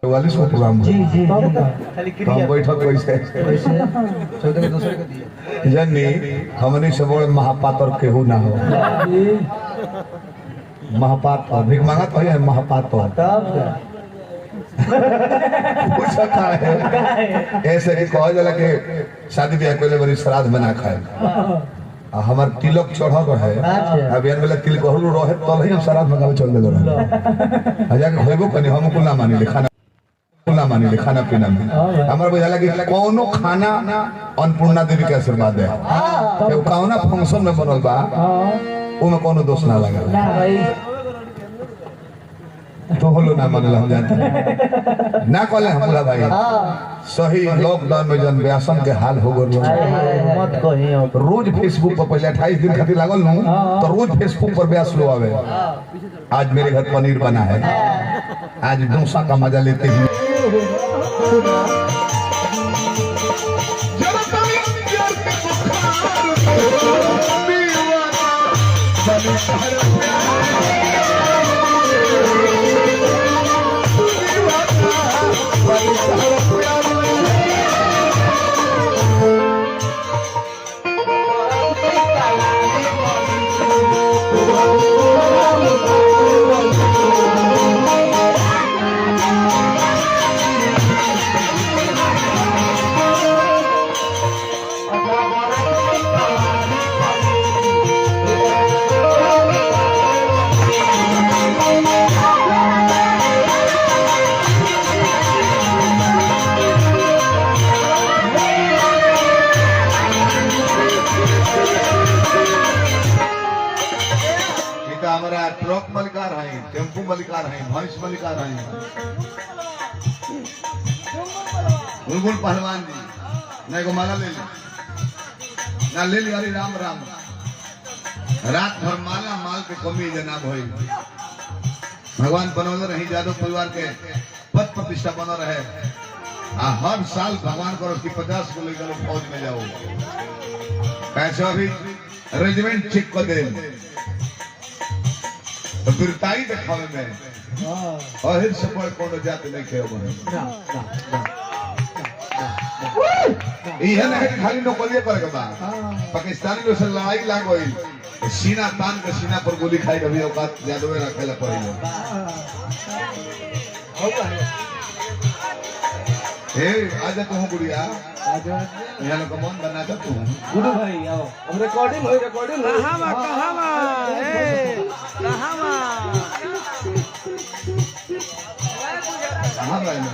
44 को प्रोग्राम जी जी खाली बैठक कैसे जनी हमनी से बड़ महापात्र केहू ना हो महापात्र भीख मांगत है महापात्र पूछता है ऐसे कि कह जाला के शादी ब्याह कोले बड़ी श्राद्ध बना खाए हमार तिलक चढ़ल रहे अभियान वाला तिल कहलू रहे तल ही हम श्राद्ध मंगावे चल देलो रहे हजार के होइबो कनी हम कुल ना मानी ले खाना पीना में हमारा बुझाला कि कोनो खाना अन्नपूर्णा देवी के आशीर्वाद है तो कौना फंक्शन में बनल बा ओ में कोनो दोष ना लगा ना भाई तो होलो ना मानला हम जानते ना कहले हमरा भाई सही लॉकडाउन में जन व्यासन के हाल हो गल मत कही रोज फेसबुक पर पहले 28 दिन खातिर लागल नु तो रोज फेसबुक पर व्यास लो आवे आज मेरे घर पनीर बना है आज डोसा का मजा लेते हैं ट्रक मलिकार है टेम्पू मलिकार है भैंस मलिकार है बुलबुल पहलवान जी ना एगो माला ले ना ले अरे राम राम रात भर माला माल के कमी जना भइल भगवान बनौले रही यादव परिवार के पद प्रतिष्ठा बना रहे हर साल भगवान करो कि 50 को लेकर फौज में जाओ कैसे अभी रेजिमेंट ठीक कर दे तो बिरताई दिखावे में और हिर से पर कोनो जात नहीं खेओ बने इहे नहीं खाली नौकरी करे के बा पाकिस्तानी लोग से लड़ाई लाग गई सीना तान के सीना पर गोली खाई कभी औकात यादवे रखेला पड़ी ए आजा तू गुड़िया आजा यहाँ लोग मन बना जा तू गुरु भाई आओ हम रिकॉर्डिंग हो कहां ए कहां रहना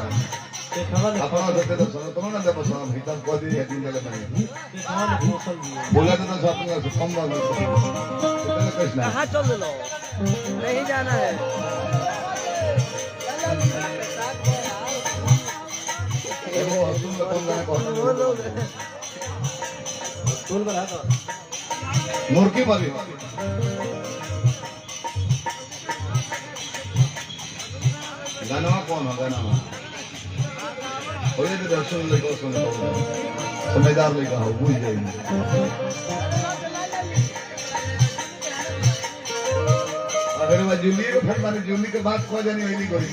अपना देते तो सुनो तुम ना दे बस भीतर को दी है दिन ले बने बोला तो सब अपने से कम ना कहां चल लो नहीं जाना है मुर्गी वाली गाना कौन है गाना ओए तो दर्शन लेको सुन समझदार लेका हो बुझ जाएंगे अगर वो जूली को फिर माने जूली के बात को जानी आईली कोई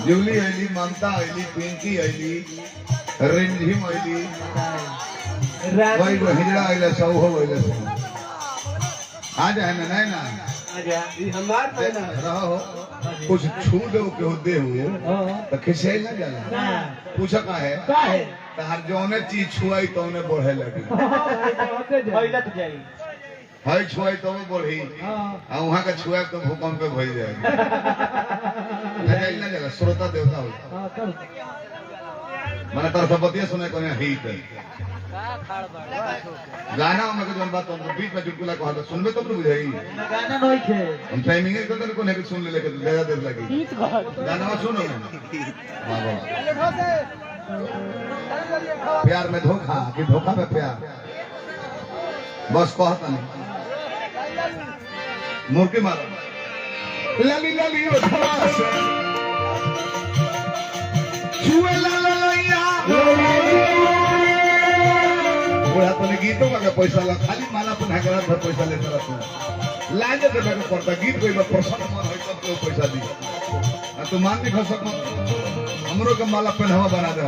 जूली आईली ममता आईली पिंकी आईली रिंझिम आईली वही को हिजड़ा आईला सौहो आईला आ जाए ना नहीं ना आजा ये हमार पे ना रहो कुछ छू दो के दे हो तो खिसे ना जाला पूछा का है तार जोने चीज छुआई तो ने बढ़े लगी होइलत जाई हाय छुआई तो बढ़ी आ वहां का छुआ तो भूकंप पे भइल जाए ना जाला श्रोता देवता हो हां कर माने तार सबतिया सुने कोने हित गाना में जन बात तो बीच में चुटकुला कहत सुनबे तब न बुझाई गाना नहीं थे हम टाइमिंग एक तो कोने के सुन ले लेके ज्यादा देर लगी गीत कह गाना सुनो ना प्यार में धोखा कि धोखा में प्यार बस कहता नहीं मुर्गी मारो लली लली उठवा से छुए ला ला लैया बुढ़ा तो ने गीतों का पैसा ला खाली माला पर हगरा पर पैसा लेता रहता लाज देबे के पड़ता गीत कोई प्रसन्न मन होई तब तो पैसा दी तो मान नहीं खा सकता हमरो के माला पहनावा बना दे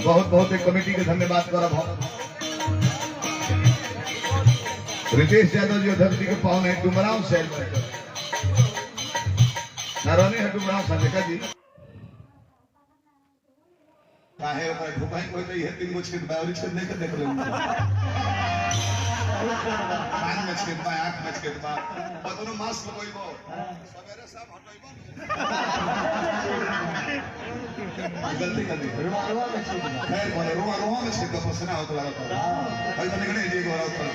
बहुत बहुत एक कमेटी के धन्यवाद करब हम रितेश यादव जी अध्यक्ष जी के पावन है डुमराव से नारायण है डुमराव संजय जी काहे ओकरा घुमाई कोई तो ये तीन गो छेद बावरी छेद नहीं कर देख रहे कान में छेद बा आंख में छेद बा बतनो मास्क लगइबो सवेरे सब हटइबो गलती कर दी रुआ में छेद बा खैर बोले रुआ में छेद बा पसना होत लगा भाई तो निकले जे गोरा उत्तर